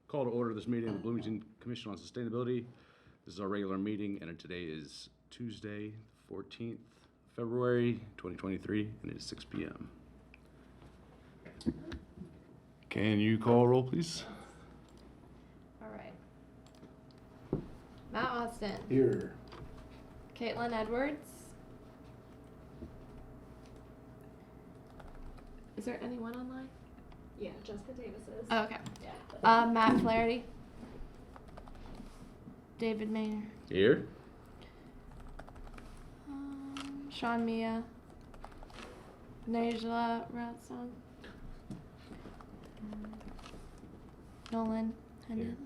Call to order this meeting of the Bloomington Commission on Sustainability. This is our regular meeting, and today is Tuesday, 14th February 2023, and it is 6 p.m. Can you call roll, please? All right. Matt Austin. Here. Caitlin Edwards. Is there anyone online? Yeah, Jessica Davis is. Oh, okay. Yeah. Matt Flaherty. David Maynard. Here. Sean Mia. Najla Ratson. Nolan Hendon.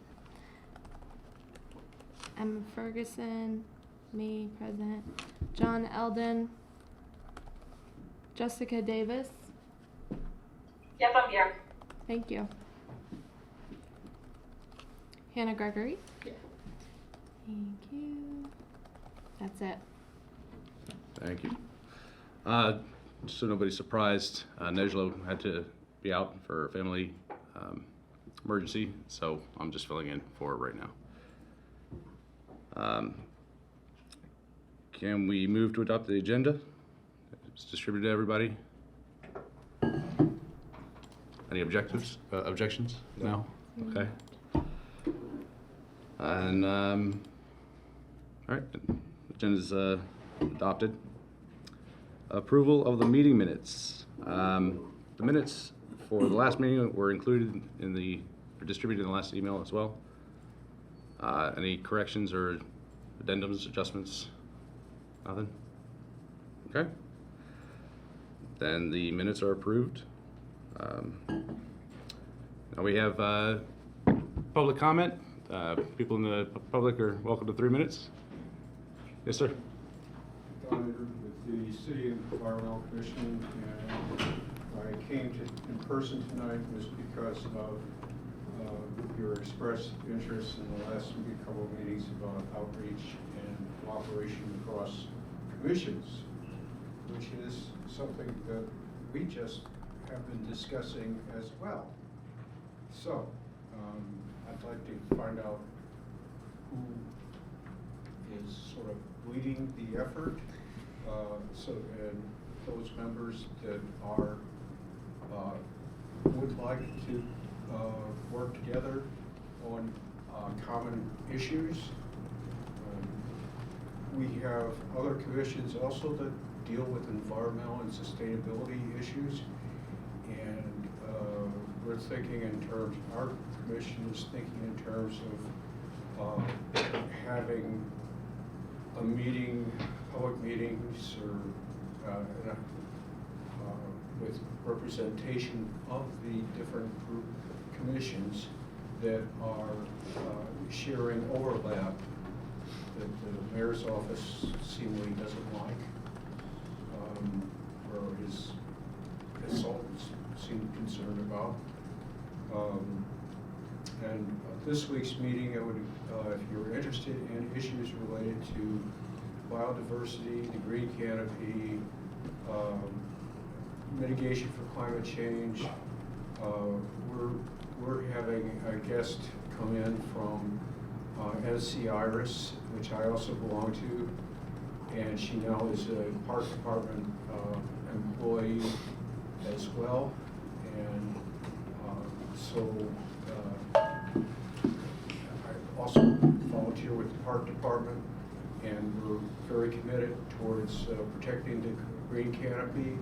Emma Ferguson. Me, present. John Eldon. Jessica Davis. Yep, I'm here. Thank you. Hannah Gregory. Yeah. Thank you. That's it. Thank you. So nobody's surprised, Nejlo had to be out for a family emergency, so I'm just filling in for her right now. Can we move to adopt the agenda? It's distributed to everybody. Any objections? No? Okay. And, all right, agenda's adopted. Approval of the meeting minutes. The minutes for the last meeting were included in or distributed in the last email as well. Any corrections or addendums, adjustments? Nothing? Okay. Then the minutes are approved. Now we have public comment. People in the public are welcome to 3 minutes. Yes, sir. Don with the City Environmental Commission, and I came in person tonight was because of your expressed interest in the last couple of meetings about outreach and cooperation across commissions, which is something that we just have been discussing as well. So I'd like to find out who is sort of leading the effort, and those members that are would like to work together on common issues. We have other commissions also that deal with environmental and sustainability issues, and we're thinking in terms, our commission is thinking in terms of having a meeting, public meetings, or with representation of the different group commissions that are sharing overlap that the mayor's office seemingly doesn't like, or his consultants seem concerned about. And this week's meeting, I would, if you're interested in issues related to biodiversity, the green canopy, mitigation for climate change, we're having a guest come in from NC Iris, which I also belong to, and she now is a Park Department employee as well, and so I also volunteer with the Park Department, and we're very committed towards protecting the green canopy,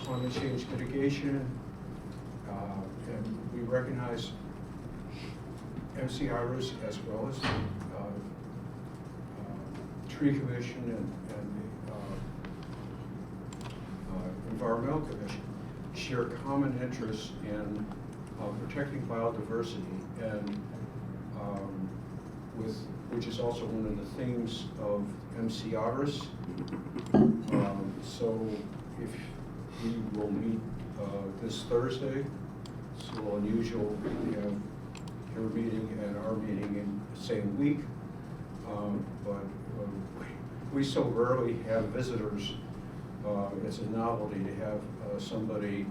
climate change mitigation, and we recognize MC Iris as well as the Tree Commission and the Environmental Commission share common interests in protecting biodiversity, and which is also one of the themes of MC Iris. So if we will meet this Thursday, it's a little unusual. We have your meeting and our meeting in the same week, but we so rarely have visitors. It's a novelty to have somebody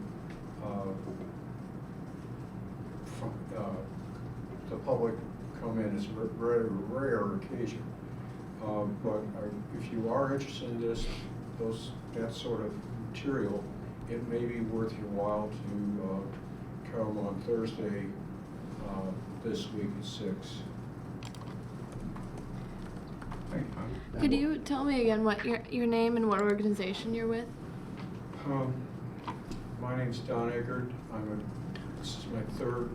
the public come in. It's a very rare occasion. But if you are interested in that sort of material, it may be worth your while to come on Thursday this week at 6. Thank you. Could you tell me again what your name and what organization you're with? My name's Don Eggert. This is my third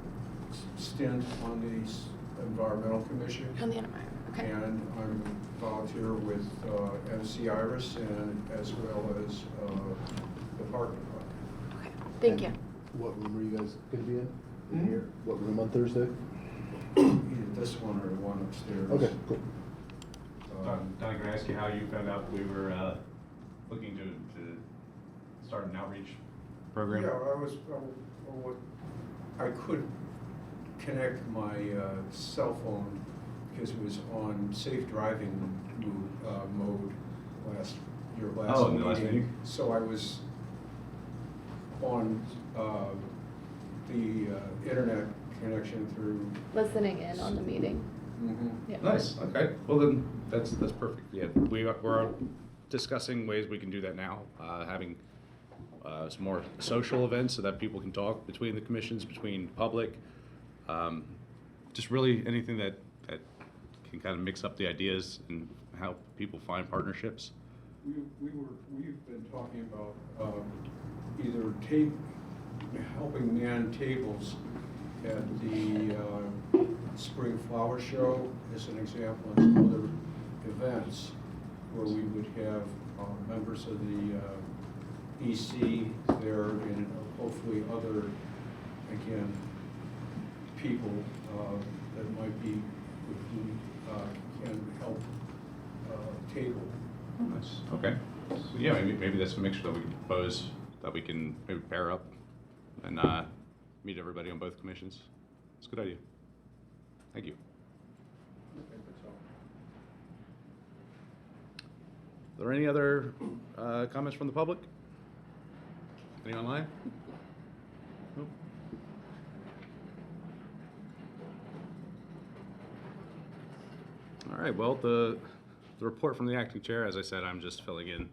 stint on the Environmental Commission. On the environment. Okay. And I'm a volunteer with MC Iris and as well as the Park Department. Okay. Thank you. What room are you guys gonna be in? Hmm? Here? What room on Thursday? Either this one or the one upstairs. Okay, cool. Don, can I ask you how you found out we were looking to start an outreach program? Yeah, I could connect my cell phone because it was on safe driving mode last Oh, in the last meeting? So I was on the internet connection through. Listening in on the meeting. Mhm. Yeah. Nice. Okay. Well, then that's perfect. Yeah, we're discussing ways we can do that now. Having some more social events so that people can talk between the commissions, between public. Just really anything that can kind of mix up the ideas and help people find partnerships. We've been talking about either helping man tables at the Spring Flower Show as an example, and some other events where we would have members of the EC there and hopefully other, again, people that might be, who can help table. Nice. Okay. So yeah, maybe that's a mixture that we can propose that we can maybe pair up and meet everybody on both commissions. It's a good idea. Thank you. I think that's all. Are there any other comments from the public? Any online? Nope. All right, well, the report from the acting chair, as I said, I'm just filling in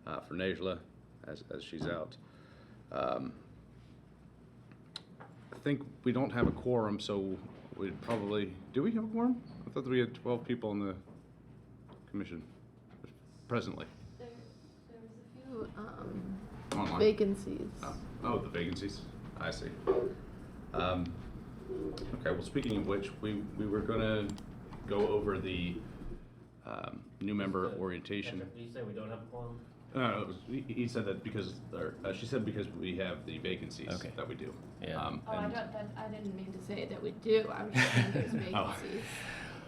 for Najla as she's out. I think we don't have a quorum, so we'd probably, do we have a quorum? I thought that we had 12 people on the commission presently. There's a few Online. vacancies. Oh, the vacancies? I see. Okay, well, speaking of which, we were gonna go over the new member orientation. Did you say we don't have a quorum? No, he said that because, or she said because we have the vacancies Okay. that we do. Yeah. I didn't mean to say that we do. I was just saying there's Oh. vacancies.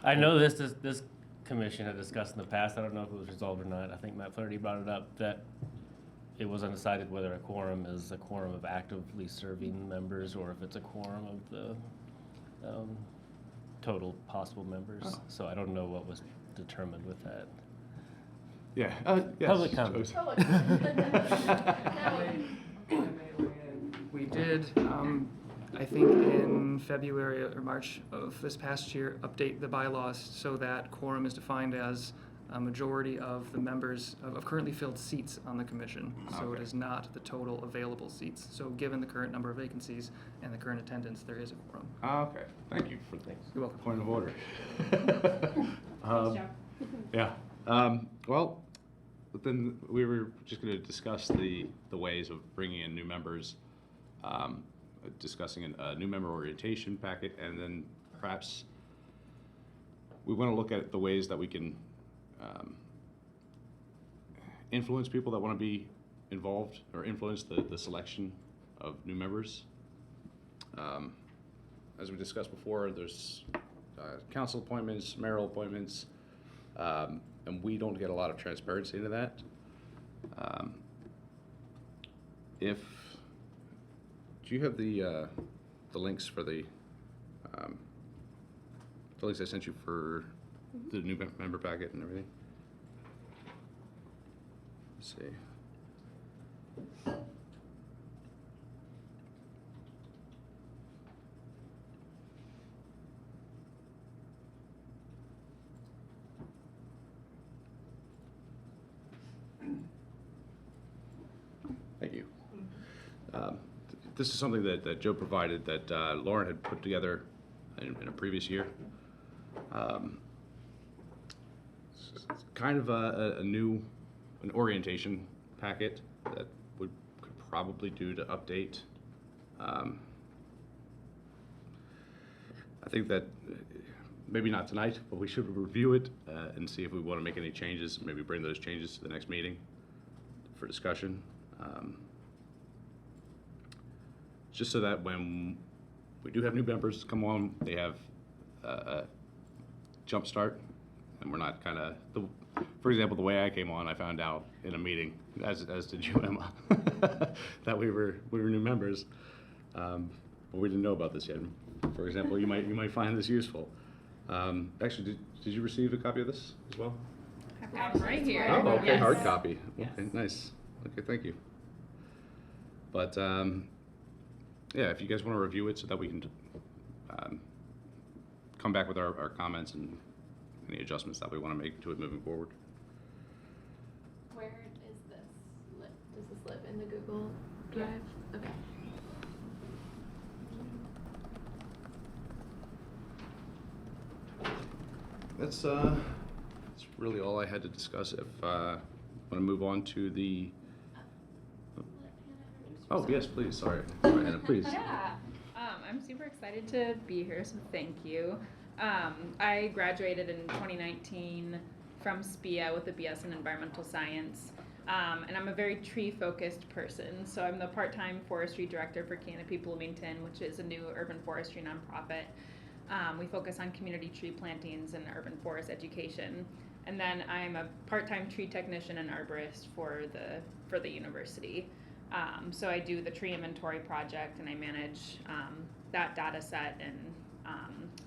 I know this commission had discussed in the past, I don't know if it was resolved or not, I think Matt Flaherty brought it up, that it was undecided whether a quorum is a quorum of actively serving members or if it's a quorum of the total possible members. Oh. So I don't know what was determined with that. Yeah, yes. Public comment. We did, I think in February or March of this past year, update the bylaws so that quorum is defined as a majority of the members of currently filled seats on the commission. So it Okay. is not the total available seats. So given the current number of vacancies and the current attendance, there is a quorum. Okay, thank you for the You're welcome. point of order. Joe. Yeah, well, but then we were just gonna discuss the ways of bringing in new members, discussing a new member orientation packet, and then perhaps we wanna look at the ways that we can influence people that wanna be involved or influence the selection of new members. As we discussed before, there's council appointments, mayoral appointments, and we don't get a lot of transparency into that. Do you have the links for the links I sent you for the new member packet and everything? Let's see. this is something that Joe provided that Lauren had put together in a previous year. It's kind of an orientation packet that we could probably do to update. I think that maybe not tonight, but we should review it and see if we want to make any changes, maybe bring those changes to the next meeting for discussion. Just so that when we do have new members come on, they have a jump start, and we're not kind of, for example, the way I came on, I found out in a meeting, as did you, Emma, that we were new members, but we didn't know about this yet. For example, you might find this useful. Actually, did you receive a copy of this as well? I'm right here. Oh, okay, Yes. hard copy. Yes. Okay, nice. Okay, thank you. But yeah, if you guys want to review it so that we can come back with our comments and any adjustments that we want to make to it moving forward. Where is this? Does this live in the Google Drive? Okay. That's really all I had to discuss. If want to move on to the. Oh yes, please. Sorry, Hannah, please. Yeah, I'm super excited to be here, so thank you. I graduated in 2019 from SPIA with a BS in environmental science, and I'm a very tree-focused person. So I'm the part-time forestry director for Canopy Bloomington, which is a new urban forestry nonprofit. We focus on community tree plantings and urban forest education. And then I'm a part-time tree technician and arborist for the university. So I do the tree inventory project, and I manage that data set and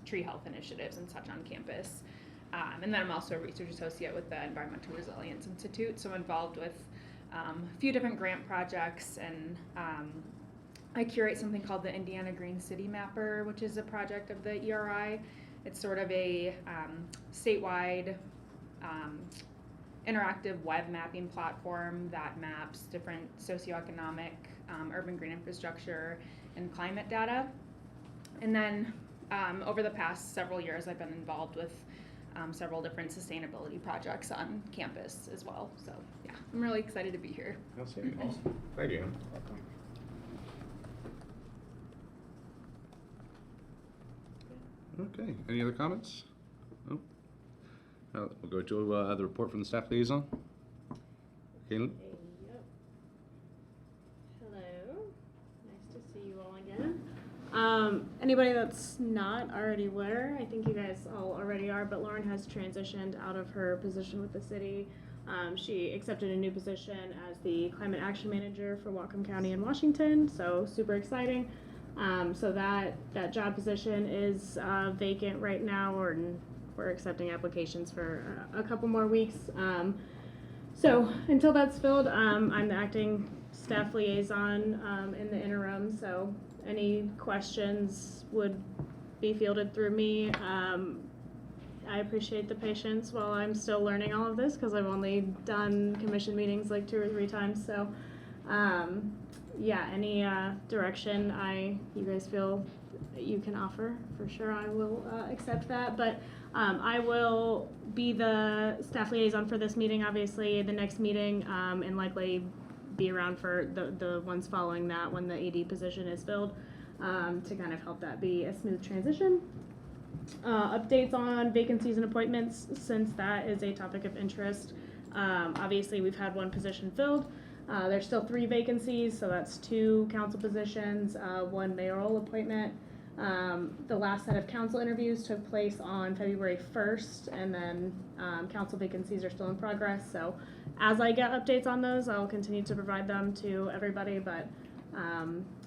tree health initiatives and such on campus. And then I'm also a research associate with the Environmental Resilience Institute, so I'm involved with a few different grant projects, and I curate something called the Indiana Green City Mapper, which is a project of the ERI. It's sort of a statewide interactive web mapping platform that maps different socioeconomic, urban green infrastructure, and climate data. And then over the past several years, I've been involved with several different sustainability projects on campus as well. So yeah, I'm really excited to be here. Awesome. Thank you. Okay, any other comments? No? We'll go to the report from the staff liaison. Caitlin? Yep. Hello. Nice to see you all again. Anybody that's not already aware, I think you guys all already are, but Lauren has transitioned out of her position with the city. She accepted a new position as the Climate Action Manager for Whatcom County in Washington, so super exciting. So that job position is vacant right now, or we're accepting applications for a couple more weeks. So until that's filled, I'm the acting staff liaison in the interim, so any questions would be fielded through me. I appreciate the patience while I'm still learning all of this, because I've only done commission meetings like 2 or 3 times, so yeah, any direction you guys feel you can offer, for sure I will accept that. But I will be the staff liaison for this meeting, obviously, the next meeting, and likely be around for the ones following that when the AD position is filled, to kind of help that be a smooth transition. Updates on vacancies and appointments, since that is a topic of interest. Obviously, we've had 1 position filled. There's still 3 vacancies, so that's 2 council positions, 1 mayoral appointment. The last set of council interviews took place on February 1st, and then council vacancies are still in progress. So as I get updates on those, I'll continue to provide them to everybody, but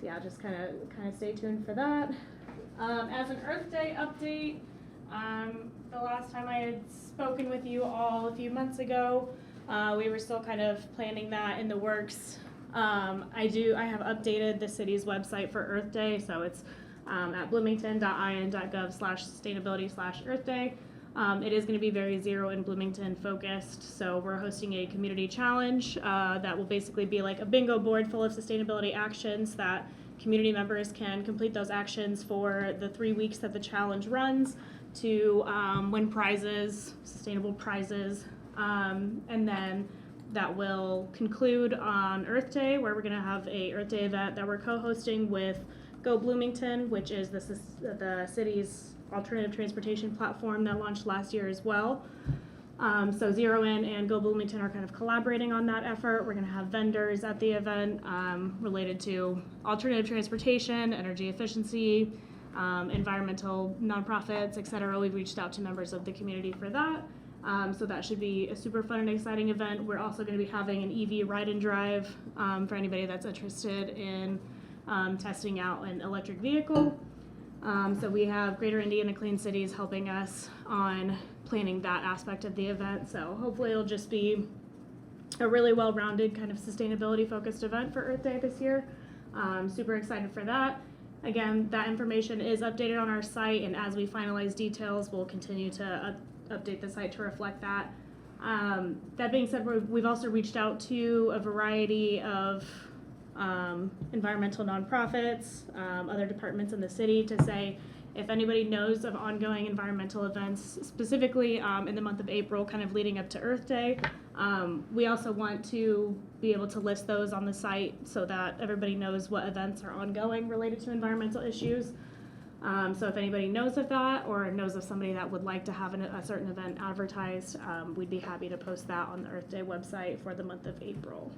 yeah, just kind of stay tuned for that. As an Earth Day update, the last time I had spoken with you all a few months ago, we were still kind of planning that in the works. I have updated the city's website for Earth Day, so it's at bloomington.in.gov/sustainability/Earth Day. It is going to be very Zero in Bloomington focused, so we're hosting a community challenge that will basically be like a bingo board full of sustainability actions that community members can complete those actions for the 3 weeks that the challenge runs to win prizes, sustainable prizes, and then that will conclude on Earth Day, where we're going to have a Earth Day event that we're co-hosting with Go Bloomington, which is the city's alternative transportation platform that launched last year as well. So Zero In and Go Bloomington are kind of collaborating on that effort. We're going to have vendors at the event related to alternative transportation, energy efficiency, environmental nonprofits, et cetera. We've reached out to members of the community for that. So that should be a super fun and exciting event. We're also going to be having an EV ride and drive for anybody that's interested in testing out an electric vehicle. So we have Greater Indiana Clean Cities helping us on planning that aspect of the event. So hopefully it'll just be a really well-rounded kind of sustainability-focused event for Earth Day this year. Super excited for that. Again, that information is updated on our site, and as we finalize details, we'll continue to update the site to reflect that. That being said, we've also reached out to a variety of environmental nonprofits, other departments in the city to say if anybody knows of ongoing environmental events, specifically in the month of April, kind of leading up to Earth Day. We also want to be able to list those on the site so that everybody knows what events are ongoing related to environmental issues. So if anybody knows of that or knows of somebody that would like to have a certain event advertised, we'd be happy to post that on the Earth Day website for the month of April.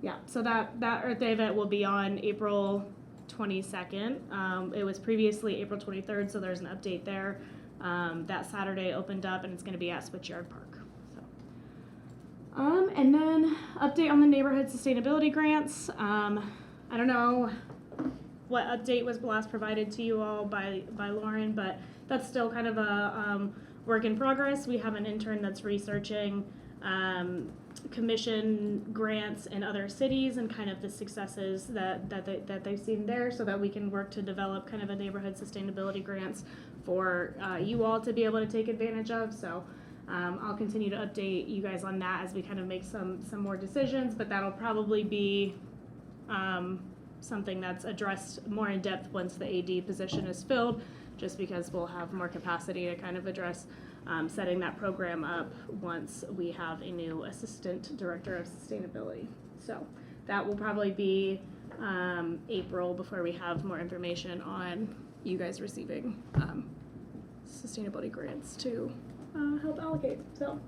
Yeah, so that Earth Day event will be on April 22nd. It was previously April 23rd, so there's an update there. That Saturday opened up, and it's going to be at Switchyard Park. So, and then update on the neighborhood sustainability grants. I don't know what update was last provided to you all by Lauren, but that's still kind of a work in progress. We have an intern that's researching commission grants in other cities and kind of the successes that they've seen there, so that we can work to develop kind of a neighborhood sustainability grants for you all to be able to take advantage of. So I'll continue to update you guys on that as we kind of make some more decisions, but that'll probably be something that's addressed more in depth once the AD position is filled, just because we'll have more capacity to kind of address setting that program up once we have a new assistant director of sustainability. So that will probably be April before we have more information on you guys receiving sustainability grants to help allocate. So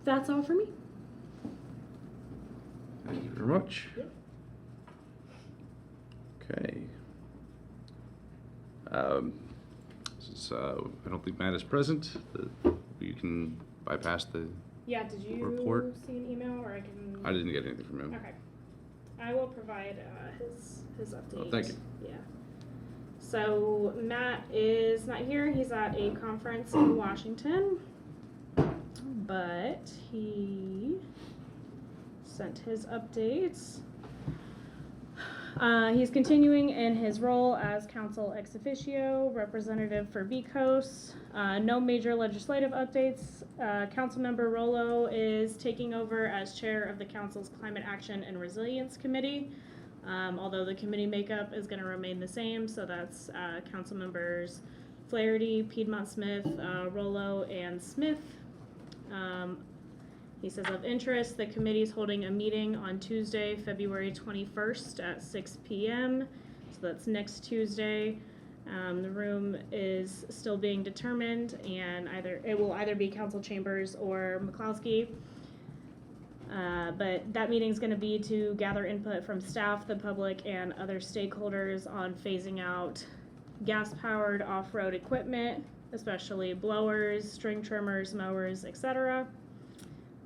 that's all for me. Thank you very much. Yep. Okay. Since I don't think Matt is present, you can bypass the Yeah, did you report. see an email, or I can? I didn't get anything from him. Okay. I will provide his update. Oh, thank you. Yeah. So Matt is not here. He's at a conference in Washington, but he sent his updates. He's continuing in his role as council ex officio representative for BCOS. No major legislative updates. Councilmember Rollo is taking over as chair of the council's Climate Action and Resilience Committee, although the committee makeup is going to remain the same. So that's council members Flaherty, Piedmont Smith, Rollo, and Smith. He says, of interest, the committee is holding a meeting on Tuesday, February 21st at 6 p.m. So that's next Tuesday. The room is still being determined, and it will either be council chambers or McCloskey. But that meeting is going to be to gather input from staff, the public, and other stakeholders on phasing out gas-powered off-road equipment, especially blowers, string trimmers, mowers, etc.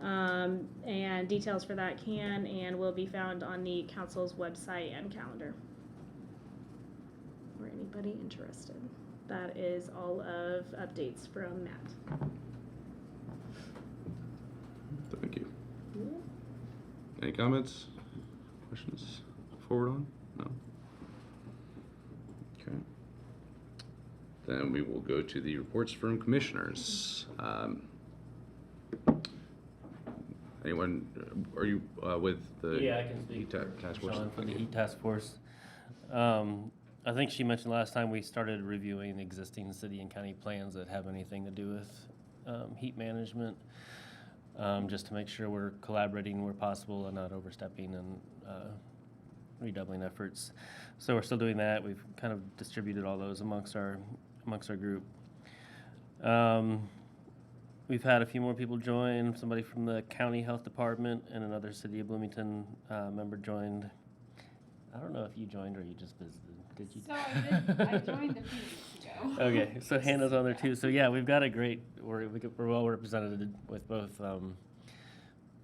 And details for that can and will be found on the council's website and calendar. Or anybody interested. That is all of updates from Matt. Thank you. Any comments, questions, forward on? No? Okay. Then we will go to the reports from commissioners. Anyone, are you with the? Yeah, I can speak heat for task force? Sean for the heat task force. I think she mentioned last time we started reviewing existing city and county plans that have anything to do with heat management, just to make sure we're collaborating where possible and not overstepping and redoubling efforts. So we're still doing that. We've kind of distributed all those amongst our group. We've had a few more people join. Somebody from the county health department and another City of Bloomington member joined. I don't know if you joined or you just visited. Did you? So I joined a few weeks ago. Okay, so Hannah's on there too. So yeah, we've got a great. We're well represented with both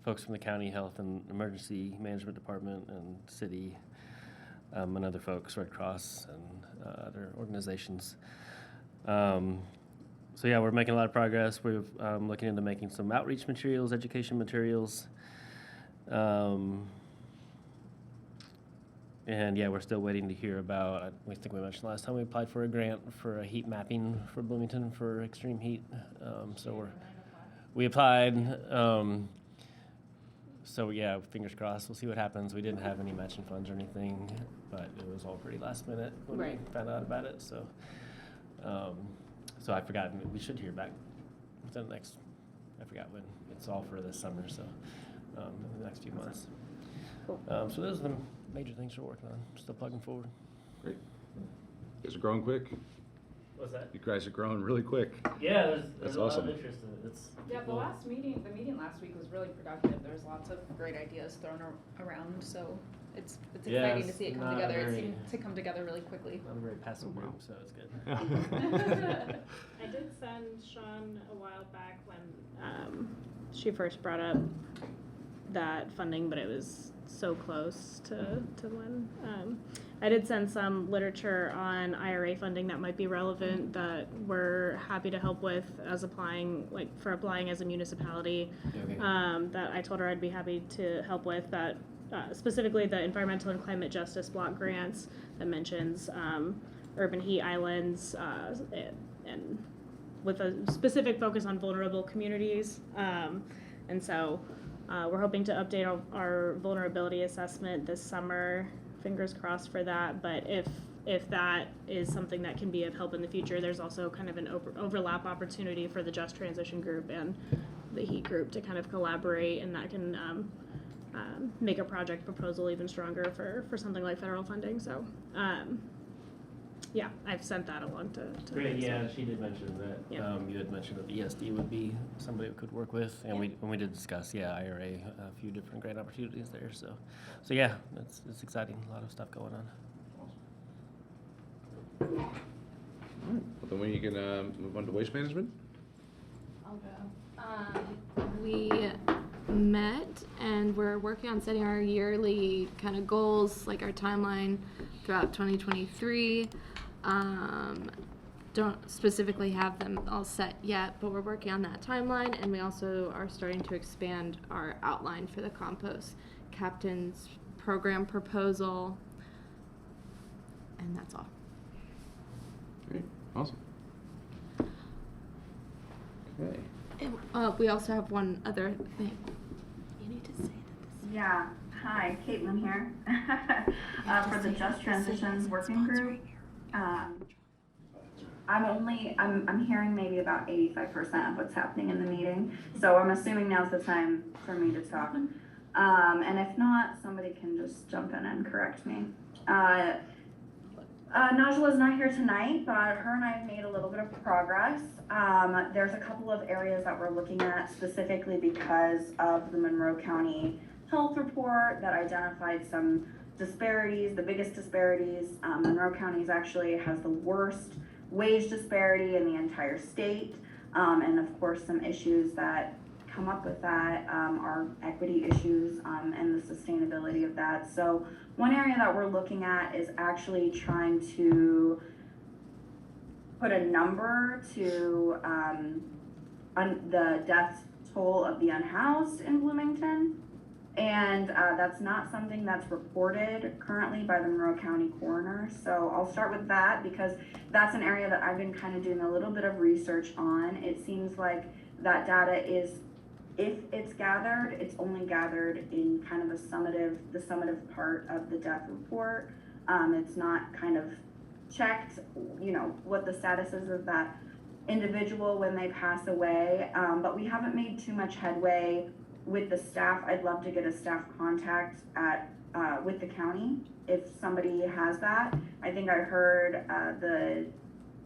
folks from the county health and emergency management department and city, and other folks, Red Cross and other organizations. So yeah, we're making a lot of progress. We're looking into making some outreach materials, education materials. And yeah, we're still waiting to hear about, we think we mentioned last time, we applied for a grant for a heat mapping for Bloomington for extreme heat. So we applied. So yeah, fingers crossed, we'll see what happens. We didn't have any matching funds or anything, but it was all pretty last minute when we found out about it. So, so I forgot, we should hear back within the next, I forgot when, it's all for this summer, so in the next few months. Cool. So those are the major things we're working on, still plugging forward. Great. You guys are growing quick. What's that? You guys are growing really quick. Yeah, there's That's a lot awesome. of interest in it. It's Yeah, the meeting last week was really productive. There's lots of great ideas thrown around, so it's Yeah, exciting to it's see it come not together. It very- seemed to come together really quickly. not a very passive group, so it's good. I did send Sean a while back when she first brought up that funding, but it was so close to when. I did send some literature on IRA funding that might be relevant that we're happy to help with as applying as a municipality. Okay. That I told her I'd be happy to help with that. Specifically the environmental and climate justice block grants that mentions urban heat islands and with a specific focus on vulnerable communities. And so we're hoping to update our vulnerability assessment this summer. Fingers crossed for that. But if that is something that can be of help in the future, there's also kind of an overlap opportunity for the Just Transition group and the HEAT group to kind of collaborate, and that can make a project proposal even stronger for something like federal funding. So, yeah, I've sent that along to Great, her, yeah, so. she did mention that. Yeah. You had mentioned that ESD would be somebody we could work with, and when we did discuss, IRA, a few different grant opportunities there. So yeah, it's exciting. A lot of stuff going on. Well, then we can move on to waste management. I'll go. We met and we're working on setting our yearly kind of goals, like our timeline throughout 2023. Don't specifically have them all set yet, but we're working on that timeline, and we also are starting to expand our outline for the compost captain's program proposal, and that's all. Great. Awesome. Okay. And, we also have one other thing. You need to say that. Yeah, hi, Caitlin here, for the Just Transitions Working Group. I'm hearing maybe about 85% of what's happening in the meeting, so I'm assuming now's the time for me to talk. And if not, somebody can just jump in and correct me. Najla's not here tonight, but her and I have made a little bit of progress. There's a couple of areas that we're looking at specifically because of the Monroe County Health Report that identified some disparities, the biggest disparities. Monroe County actually has the worst wage disparity in the entire state. And of course, some issues that come up with that are equity issues and the sustainability of that. So one area that we're looking at is actually trying to put a number to the death toll of the unhoused in Bloomington. And that's not something that's reported currently by the Monroe County coroner. So I'll start with that because that's an area that I've been kind of doing a little bit of research on. It seems like that data is if it's gathered, it's only gathered in kind of the summative part of the death report. It's not kind of checked, you know, what the status is of that individual when they pass away. But we haven't made too much headway with the staff. I'd love to get a staff contact at, with the county if somebody has that. I think I heard,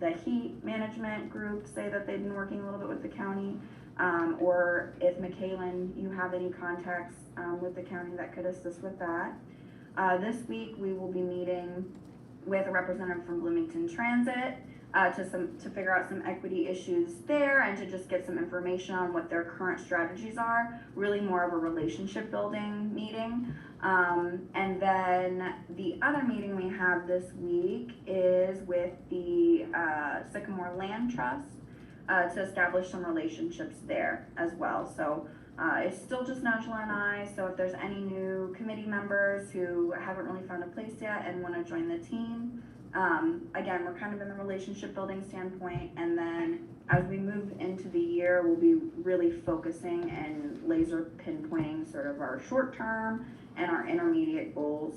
the heat management group say that they've been working a little bit with the county. Or if McKaylin, you have any contacts with the county that could assist with that. This week we will be meeting with a representative from Bloomington Transit to figure out some equity issues there and to just get some information on what their current strategies are. Really more of a relationship building meeting. And then the other meeting we have this week is with the Sycamore Land Trust. To establish some relationships there as well. So it's still just Najla and I, so if there's any new committee members who haven't really found a place yet and want to join the team, again, we're kind of in the relationship building standpoint, and then as we move into the year, we'll be really focusing and laser pinpointing sort of our short term and our intermediate goals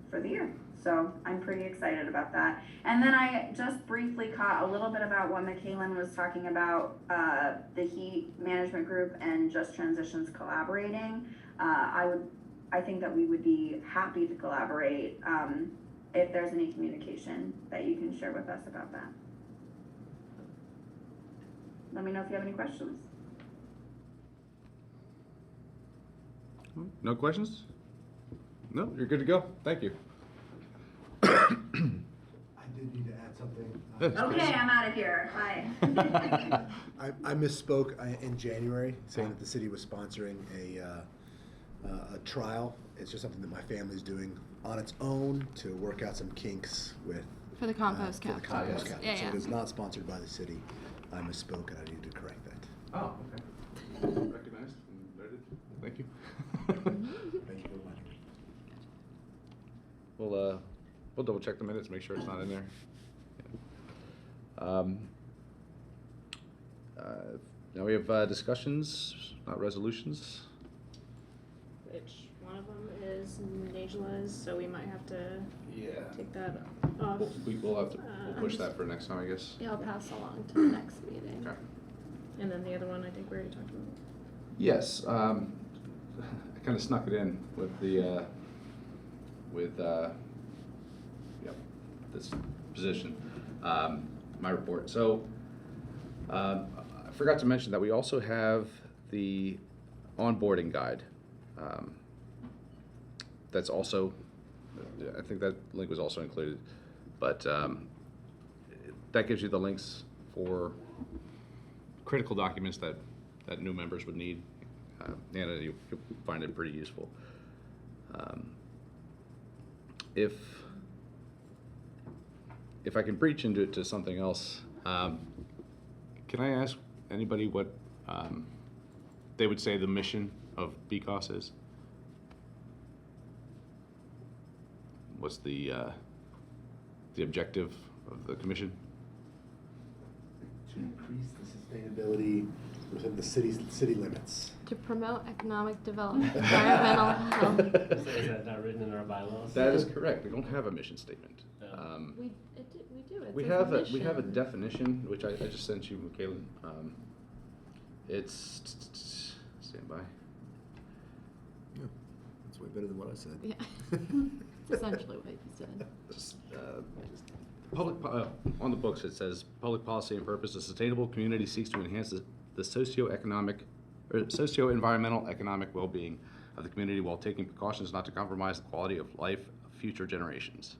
for the year. So I'm pretty excited about that. And then I just briefly caught a little bit about what McKaylin was talking about, the heat management group and Just Transitions collaborating. I think that we would be happy to collaborate if there's any communication that you can share with us about that. Let me know if you have any questions. No questions? No, you're good to go. Thank you. I did need to add something. Okay, I'm out of here. Bye. I misspoke in January, saying that the city was sponsoring a trial. It's just something that my family's doing on its own to work out some kinks with. For the compost for the capture. compost capture. Yeah, So yeah. it is not sponsored by the city. I misspoke and I need to correct that. Oh, okay. Recognized and noted. Thank you. Thank you very much. We'll double check the minutes, make sure it's not in there. Now we have discussions, not resolutions. Which one of them is Najla's, so we might have to Yeah. take that off. We'll have to we'll push I'm that just- for next time, I guess. Yeah, I'll pass along to the next meeting. Okay. And then the other one, I think we already talked about. Yes, I kind of snuck it in with the, yep, this position, my report. So, I forgot to mention that we also have the onboarding guide. That's also, I think that link was also included, but that gives you the links for critical documents that new members would need. And you'll find it pretty useful. If I can breach into it to something else, can I ask anybody what they would say the mission of BCOS is? What's the objective of the commission? To increase the sustainability within the city limits. To promote economic development, environmental health. Is that not written in our bylaws? That is correct. We don't have a mission statement. Yeah. We do. It We says have a mission. definition, which I just sent you, Michaela. It's stand by. Yeah, that's way better than what I said. Yeah. It's essentially what you said. Just on the books it says public policy and purpose. A sustainable community seeks to enhance the socio-environmental economic well-being of the community while taking precautions not to compromise the quality of life of future generations.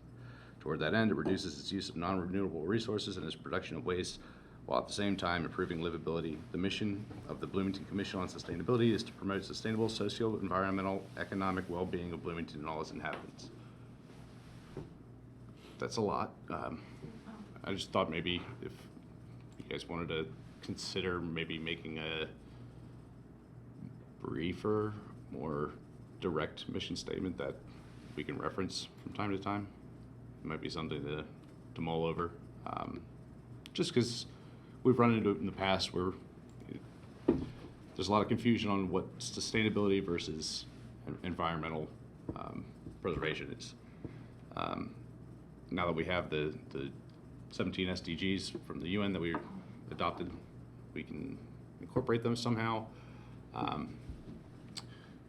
Toward that end, it reduces its use of non-renewable resources and its production of waste, while at the same time improving livability. The mission of the Bloomington Commission on Sustainability is to promote sustainable socio-environmental economic well-being of Bloomington and all its inhabitants. That's a lot. I just thought maybe if you guys wanted to consider maybe making a briefer, more direct mission statement that we can reference from time to time. It might be something to mull over. Just because we've run into it in the past where there's a lot of confusion on what sustainability versus environmental preservation is. Now that we have the 17 SDGs from the UN that we adopted, we can incorporate them somehow.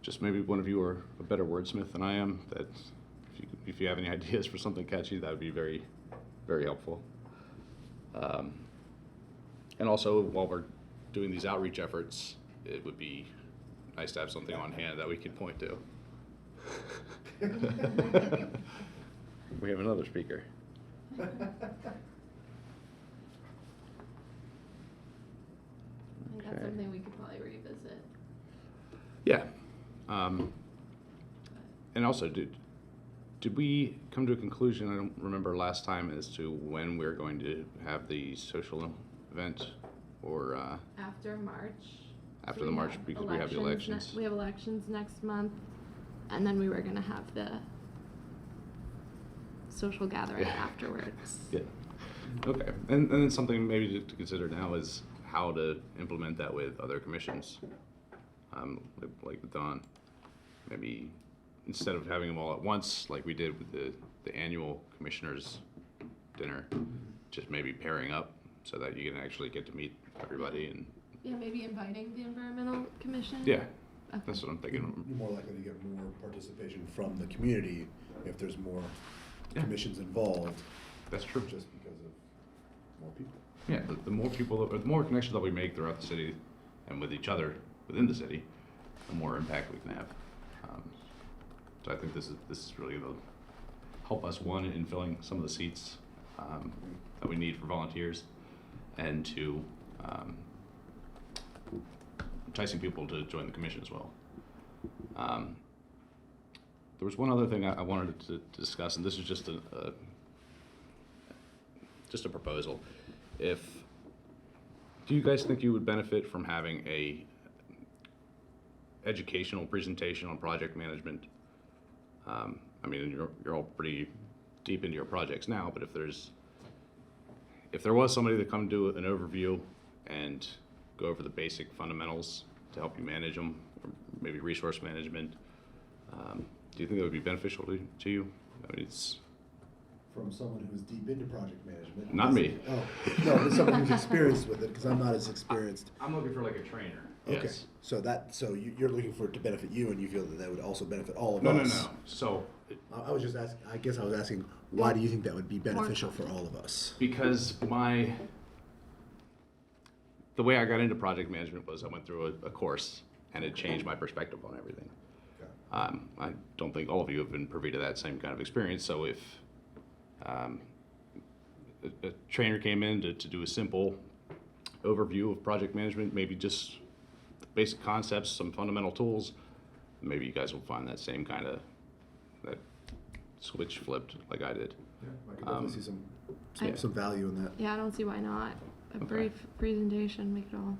Just maybe one of you are a better wordsmith than I am, that if you have any ideas for something catchy, that would be very, very helpful. And also, while we're doing these outreach efforts, it would be nice to have something on hand that we could point to. We have another speaker. I think that's Okay. something we could probably revisit. Yeah. And also, did we come to a conclusion, I don't remember last time, as to when we're going to have the social event, or After March. after So the we March, have because we have the elections? We have elections next month, and then we were gonna have the social gathering Yeah. afterwards. Yeah. Okay. And then something maybe to consider now is how to implement that with other commissions. Like with Don, maybe instead of having them all at once, like we did with the annual commissioners dinner, just maybe pairing up so that you can actually get to meet everybody. And Yeah, maybe inviting the environmental commission. yeah, Okay. that's what I'm thinking. You're more likely to get more participation from the community if there's more Yeah. commissions involved, That's true. just because of more people. Yeah, the more people, or the more connections that we make throughout the city and with each other within the city, the more impact we can have. So I think this is really going to help us, one, in filling some of the seats that we need for volunteers, and two, enticing people to join the commission as well. There was one other thing I wanted to discuss, and this is just a proposal. Do you guys think you would benefit from having a educational presentation on project management? I mean, you're all pretty deep into your projects now, but if there was somebody to come do an overview and go over the basic fundamentals to help you manage them, or maybe resource management, do you think that would be beneficial to you? I mean, it's From someone who's deep into project management. Not me. Oh, no, but someone who's experienced with it, because I'm not as experienced. I'm looking for like a trainer. Okay, Yes. so you're looking for it to benefit you, and you feel that would also benefit all of No, us. no. So, I was just asking, I guess I was asking, why do you think that would be beneficial for all of us? because the way I got into project management was I went through a course, and it changed my perspective on everything. Okay. I don't think all of you have been privy to that same kind of experience. So if a trainer came in to do a simple overview of project management, maybe just the basic concepts, some fundamental tools, maybe you guys will find that same kind of that switch flipped like I did. Yeah, I could definitely see I- some value in that. Yeah, I don't see why not. A Okay. brief presentation, make it all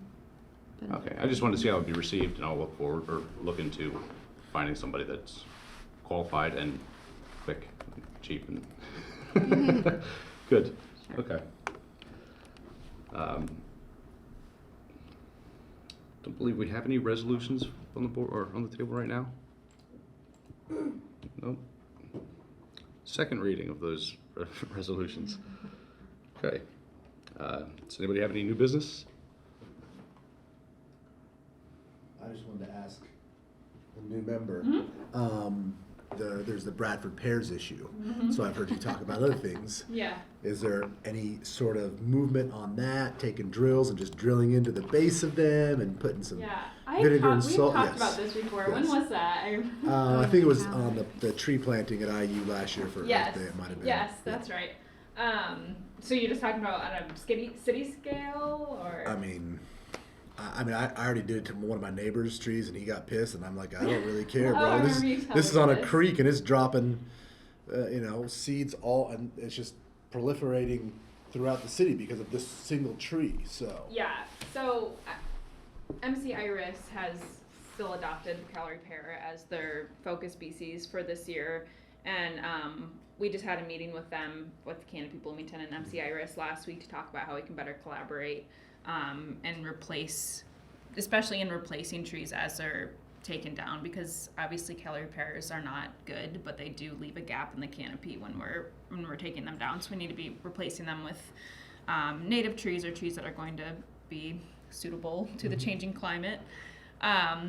better. Okay, I just wanted to see how it would be received, and I'll look into finding somebody that's qualified and quick, and cheap, and good. Sure. Okay. Don't believe we have any resolutions on the board or on the table right now. Nope. Second reading of those resolutions. Okay. Does anybody have any new business? I just wanted to ask the new member, there's the Bradford Pears issue. So I've heard you talk about other things. Yeah. Is there any sort of movement on that, taking drills and just drilling into the base of them and putting some Yeah. vinegar and We've salt? talked Yes. about this before. When Yes. was that? I think it was on the tree planting at IU last year for Earth Yes. Day, it might have been. Yes, that's right. So you're just talking about on a city scale, or? I mean, I already did it to one of my neighbor's trees, and he got pissed, and I'm like, I don't really care, Oh, bro. I This remember you is telling on me a this. creek, and it's dropping, seeds all, and it's just proliferating throughout the city because of this single tree. So Yeah. So MC Iris has still adopted the Callery pear as their focus species for this year, and we just had a meeting with them, with Canopy Bloomington and MC Iris last week, to talk about how we can better collaborate and replace especially in replacing trees as they're taken down, because obviously calorie pairs are not good, but they do leave a gap in the canopy when we're taking them down. So we need to be replacing them with native trees or trees that are going to be suitable to the changing climate.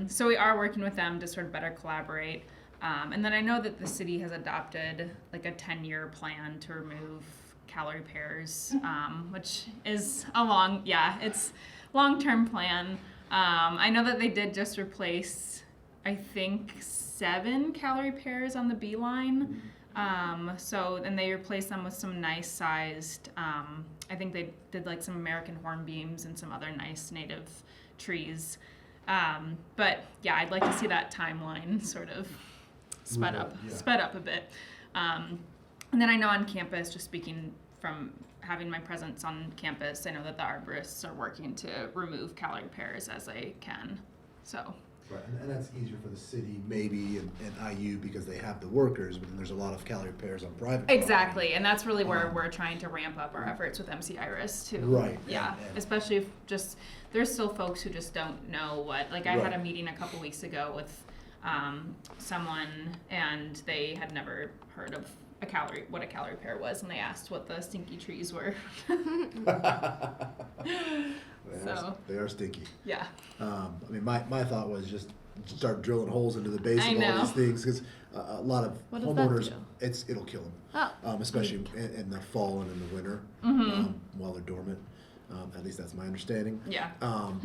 So we are working with them to sort of better collaborate. And then I know that the city has adopted like a 10-year plan to remove calorie pairs, which is it's long-term plan. I know that they did just replace, I think, 7 calorie pairs on the B line. And they replaced them with some nice sized, I think they did like some American hornbeams and some other nice native trees. But yeah, I'd like to see that timeline sort of sped up a bit. And then I know on campus, just speaking from having my presence on campus, I know that the arborists are working to remove calorie pairs as they can. So. Right, and that's easier for the city, maybe, and IU because they have the workers, but then there's a lot of calorie pairs on private property. Exactly, and that's really where we're trying to ramp up our efforts with MC Iris too. Right. Yeah, and especially if there's still folks who just don't know what, like I had a meeting a couple weeks ago with someone, and they had never heard of what a calorie pair was, and they asked what the stinky trees were. They are stinky. Yeah. I mean, my thought was just start drilling holes into the base I of all know. these things, because a lot of What does that homeowners, do? it'll kill them, Oh. especially in the fall and in the winter, while they're dormant. At least that's my understanding. Yeah.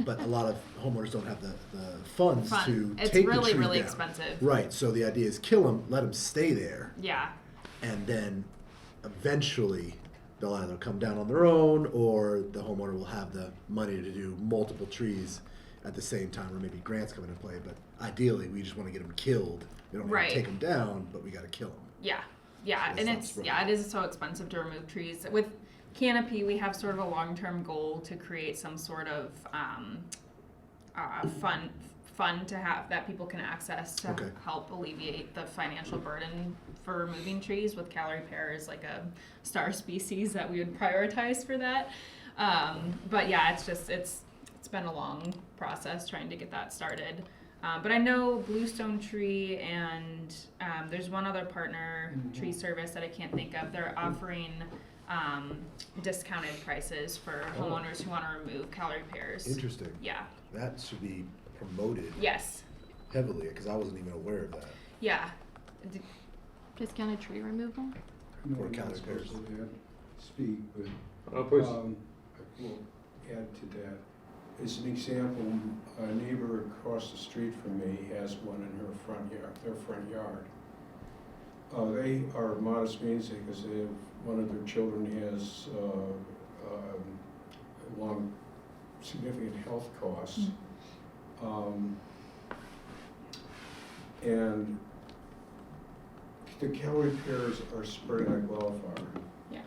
But a lot of homeowners don't have the funds to It's take really, the tree really down. expensive. Right. So the idea is kill them, let them stay there, Yeah. and then eventually they'll either come down on their own, or the homeowner will have the money to do multiple trees at the same time, or maybe grants come into play. But ideally, we just want to get them killed. We don't want to take them down, but we got to kill them. Yeah, That and sounds right. it is so expensive to remove trees. With canopy, we have sort of a long-term goal to create some sort of fund to have that people can access to help alleviate the financial burden for removing trees. With calorie pair is like a star species that we would prioritize for that. But yeah, it's been a long process trying to get that started. But I know Bluestone Tree and there's one other partner, Tree Service, that I can't think of. They're offering discounted prices for homeowners who want to remove calorie pairs. Interesting. Yeah. That should be promoted Yes. heavily, because I wasn't even aware of that. Yeah. Discounted tree removal? No, Or I'm not calorie supposed pairs. to speak, but Oh, please. I will add to that. As an example, a neighbor across the street from me has one in her front yard, their front yard. They are modest means because one of their children has significant health costs. And the calorie pairs are spreading like wildfire. Yeah.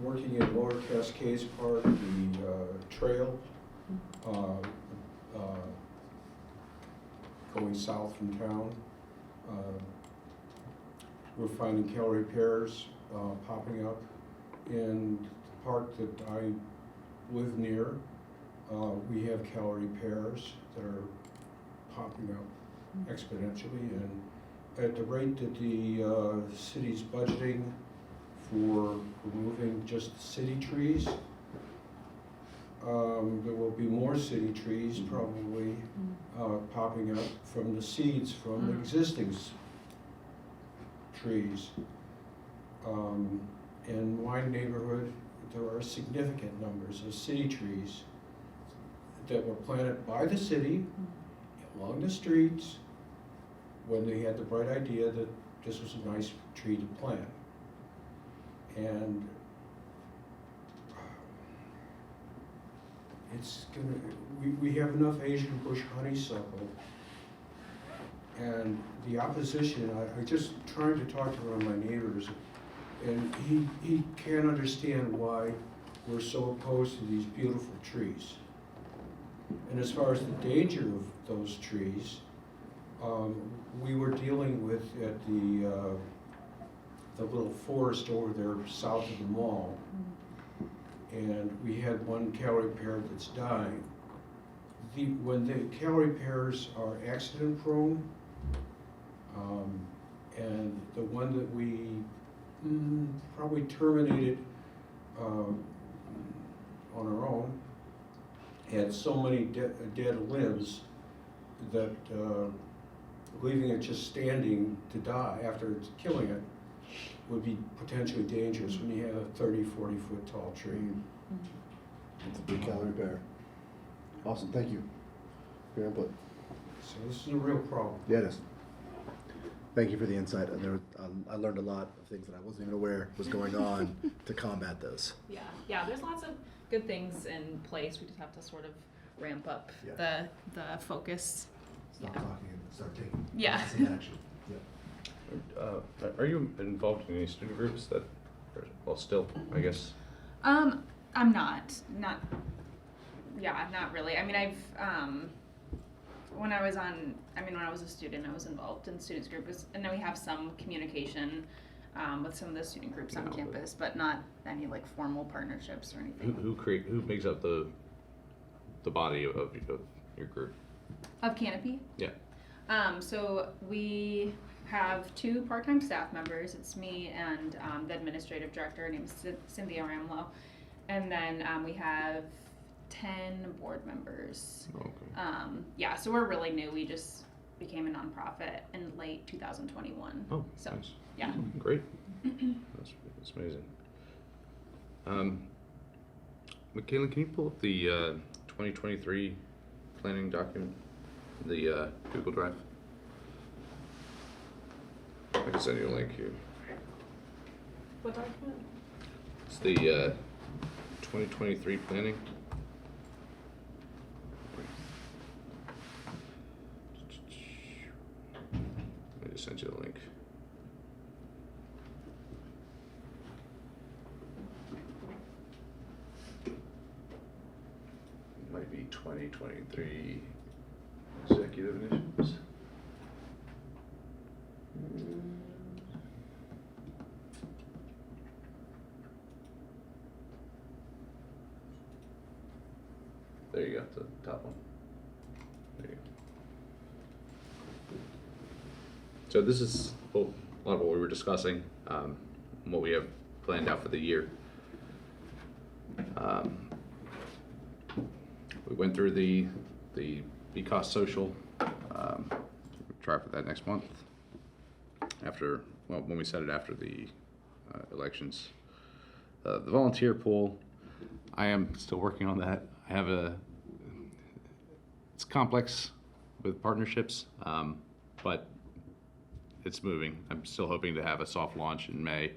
Working in Lower Cascades Park, the trail, going south from town, we're finding calorie pairs popping up. In the park that I live near, we have calorie pairs that are popping up exponentially, and at the rate that the city's budgeting for removing just city trees, there will be more city trees probably popping up from the seeds from existing trees. In my neighborhood, there are significant numbers of city trees that were planted by the city along the streets when they had the bright idea that this was a nice tree to plant. And it's gonna, we have enough Asian bush honeysuckle, and the opposition, I just trying to talk to one of my neighbors, and he can't understand why we're so opposed to these beautiful trees. And as far as the danger of those trees, we were dealing with at the little forest over there south of the mall. and we had one calorie pair that's dying. When the calorie pairs are accident prone, and the one that we probably terminated on our own had so many dead limbs that leaving it just standing to die after it's killing it would be potentially dangerous when you have a 30, 40-foot tall tree. It's a big calorie pair. Awesome, thank you for your input. So this is a real problem. Yeah, it is. Thank you for the insight. I learned a lot of things that I wasn't even aware was going on to combat those. Yeah, there's lots of good things in place. We just have to sort of ramp up Yeah. the focus. Stop talking and start taking Yeah. some action. Yeah. Are you involved in any student groups that, well, still, I guess? I'm not really. I mean, when I was a student, I was involved in students groups, and then we have some communication with some of the student groups on campus, but not any like formal partnerships or anything. Who makes up the body of your group? Of Canopy? Yeah. So we have 2 part-time staff members. It's me and the administrative director. Her name is Cynthia Ramlow. And then we have 10 board members. Okay. So we're really new. We just became a nonprofit in late 2021. Oh, so, nice. Yeah. Great. That's amazing. Michaela, can you pull up the 2023 planning document, the Google Drive? I can send you a link here. What document? It's the 2023 planning. I just sent you the link. It might be 2023 executive initiatives. There you go, the top one. There you go. So this is a lot of what we were discussing, what we have planned out for the year. We went through the BCOS social, try for that next month. When we set it after the elections. The volunteer pool, I am still working on that. I have it's complex with partnerships, but it's moving. I'm still hoping to have a soft launch in May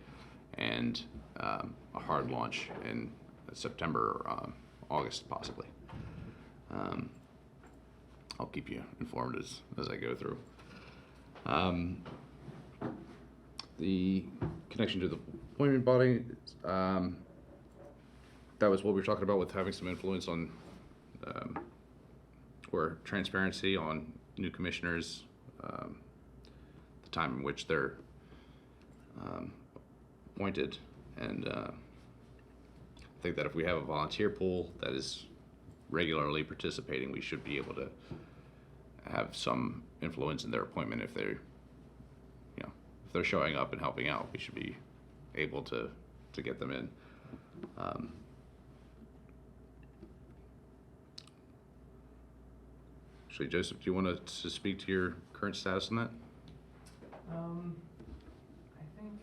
and a hard launch in September or August possibly. I'll keep you informed as I go through. The connection to the appointment body, that was what we were talking about with having some influence on or transparency on new commissioners, the time in which they're appointed. And I think that if we have a volunteer pool that is regularly participating, we should be able to have some influence in their appointment. If they're, if they're showing up and helping out, we should be able to get them in. Actually, Joseph, do you want to speak to your current status on that? I think.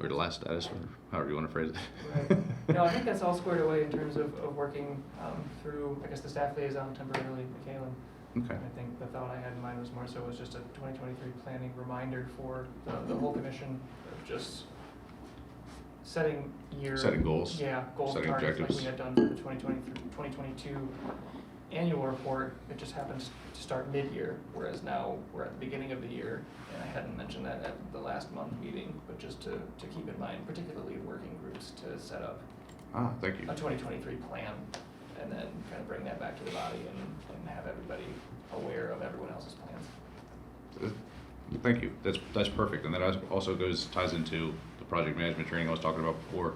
Or the last status, or however you want to phrase it. Right. No, I think that's all squared away in terms of working through, I guess, the staff liaison temporarily, Michaela. Okay. I think the thought I had in mind was more so was just a 2023 planning reminder for the whole commission of just setting goals. Yeah, goals and setting targets objectives. like we had done for the 2022 annual report. It just happens to start mid-year, whereas now we're at the beginning of the year, and I hadn't mentioned that at the last month meeting, but just to keep in mind, particularly working groups, to set up Thank you. a 2023 plan, and then kind of bring that back to the body and have everybody aware of everyone else's plans. Thank you. That's perfect, and that also ties into the project management training I was talking about before.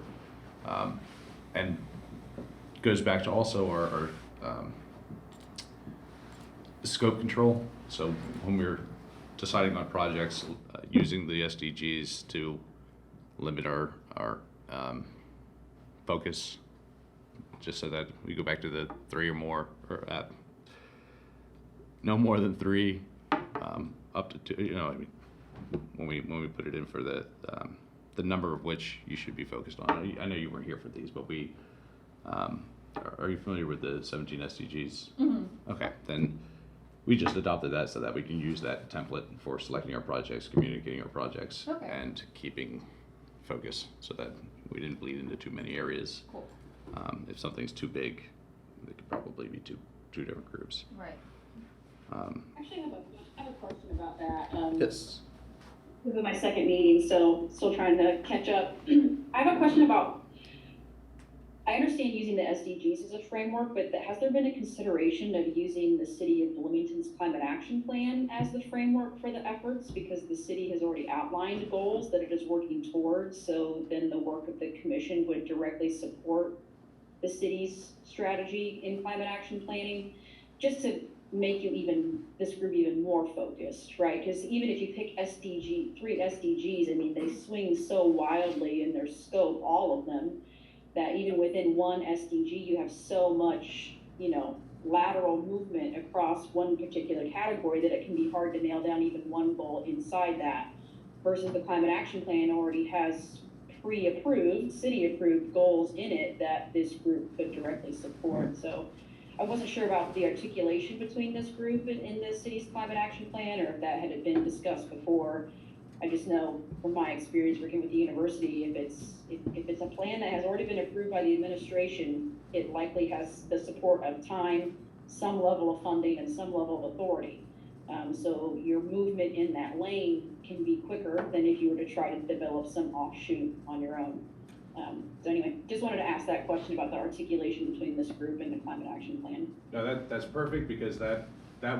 And goes back to also our scope control. So when we're deciding on projects, using the SDGs to limit our focus, just so that we go back to the 3 or more, or no more than 3, up to 2. You know, I mean, when we put it in for the number of which you should be focused on. I know you weren't here for these, but we are you familiar with the 17 SDGs? Mm-hmm. Okay, then we just adopted that so that we can use that template for selecting our projects, communicating our projects, Okay. and keeping focus, so that we didn't bleed into too many areas. Cool. If something's too big, it could probably be two different groups. Right. Actually, I have a question about that. Yes. This is my second meeting, so still trying to catch up. I have a question about, I understand using the SDGs as a framework, but has there been a consideration of using the city of Bloomington's climate action plan as the framework for the efforts? Because the city has already outlined goals that it is working towards, so then the work of the commission would directly support the city's strategy in climate action planning, just to make this group even more focused, right? Because even if you pick 3 SDGs, I mean, they swing so wildly in their scope, all of them, that even within one SDG, you have so much, lateral movement across one particular category that it can be hard to nail down even one goal inside that, versus the climate action plan already has pre-approved, city-approved goals in it that this group could directly support. So I wasn't sure about the articulation between this group in the city's climate action plan, or if that had been discussed before. I just know from my experience working with the university, if it's a plan that has already been approved by the administration, it likely has the support of time, some level of funding, and some level of authority. So your movement in that lane can be quicker than if you were to try to develop some offshoot on your own. So anyway, just wanted to ask that question about the articulation between this group and the climate action plan. No, that's perfect, because that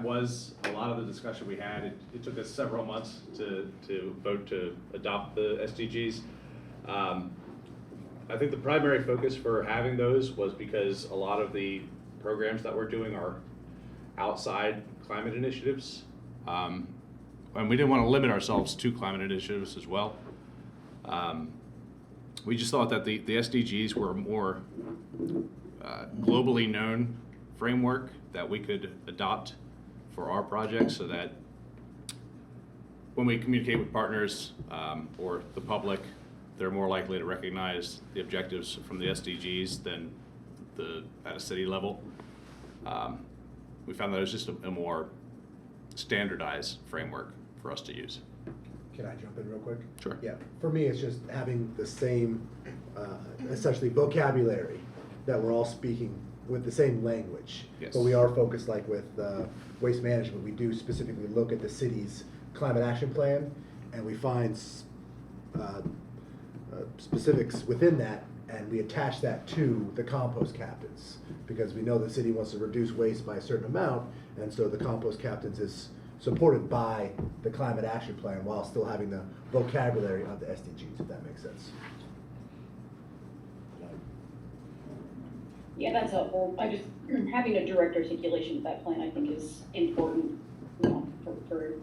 was a lot of the discussion we had. It took us several months to vote to adopt the SDGs. I think the primary focus for having those was because a lot of the programs that we're doing are outside climate initiatives. And we didn't want to limit ourselves to climate initiatives as well. We just thought that the SDGs were a more globally known framework that we could adopt for our projects, so that when we communicate with partners or the public, they're more likely to recognize the objectives from the SDGs than at a city level. We found that it was just a more standardized framework for us to use. Can I jump in real quick? Sure. Yeah, for me, it's just having the same, essentially vocabulary, that we're all speaking with the same language. Yes. But we are focused, like with waste management, we do specifically look at the city's climate action plan, and we find specifics within that, and we attach that to the compost captains, because we know the city wants to reduce waste by a certain amount, and so the compost captains is supported by the climate action plan while still having the vocabulary of the SDGs, if that makes sense. Yeah, that's helpful. I just, having a direct articulation of that plan, I think, is important, for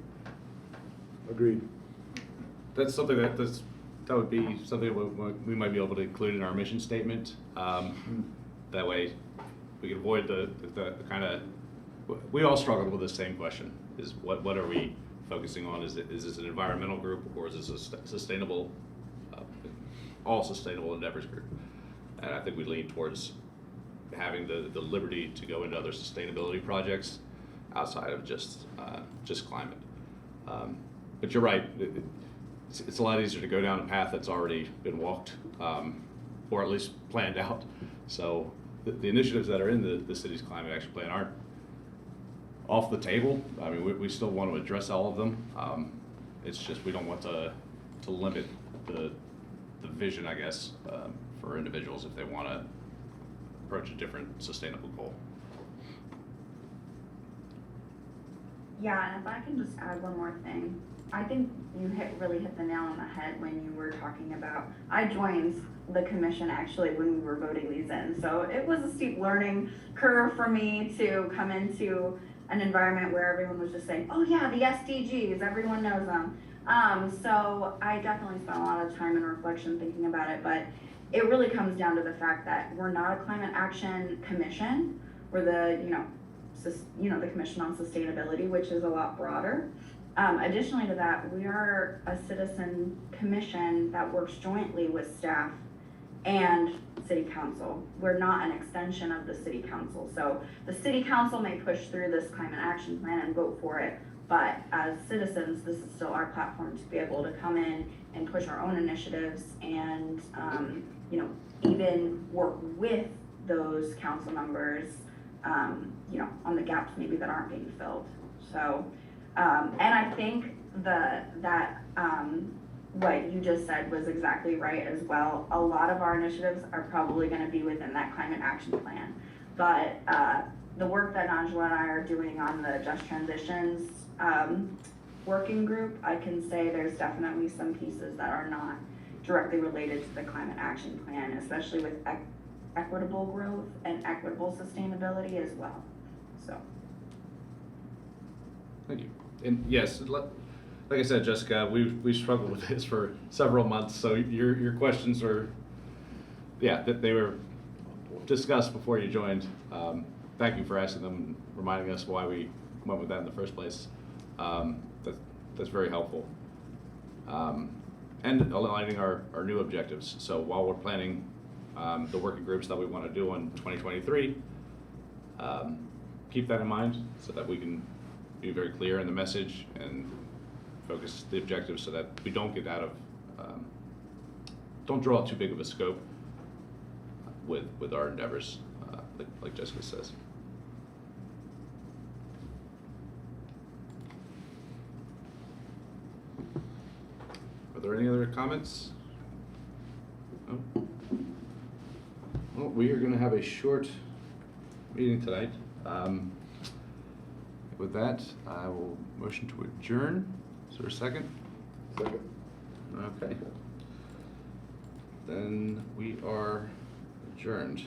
Agreed. That's something that would be something we might be able to include in our mission statement. That way we can avoid the kind of, we all struggle with the same question, is what are we focusing on? Is this an environmental group, or is this a sustainable, all sustainable endeavors group? And I think we lean towards having the liberty to go into other sustainability projects outside of just climate. But you're right, it's a lot easier to go down a path that's already been walked, or at least planned out. So the initiatives that are in the city's climate action plan aren't off the table. I mean, we still want to address all of them. It's just we don't want to limit the vision, I guess, for individuals if they want to approach a different sustainable goal. Yeah, and if I can just add one more thing. I think you really hit the nail on the head when you were talking about, I joined the commission actually when we were voting these in. So it was a steep learning curve for me to come into an environment where everyone was just saying, oh yeah, the SDGs, everyone knows them. So I definitely spent a lot of time and reflection thinking about it, but it really comes down to the fact that we're not a climate action commission. We're the, the Commission on Sustainability, which is a lot broader. Additionally to that, we are a citizen commission that works jointly with staff and city council. We're not an extension of the city council. So the city council may push through this climate action plan and vote for it, but as citizens, this is still our platform to be able to come in and push our own initiatives and, even work with those council members, on the gaps maybe that aren't being filled. So, and I think what you just said was exactly right as well. A lot of our initiatives are probably going to be within that climate action plan. But the work that Angela and I are doing on the Just Transitions working group, I can say there's definitely some pieces that are not directly related to the climate action plan, especially with equitable growth and equitable sustainability as well. So. Thank you. And yes, like I said, Jessica, we struggled with this for several months. So your questions are, that they were discussed before you joined. Thank you for asking them and reminding us why we went with that in the first place. That's very helpful. And aligning our new objectives. So while we're planning the working groups that we want to do in 2023, keep that in mind so that we can be very clear in the message and focus the objectives so that we don't get out of, don't draw out too big of a scope with our endeavors, like Jessica says. Are there any other comments? No? Well, we are going to have a short meeting tonight. With that, I will motion to adjourn. Is there a second? Second. Okay. Then we are adjourned.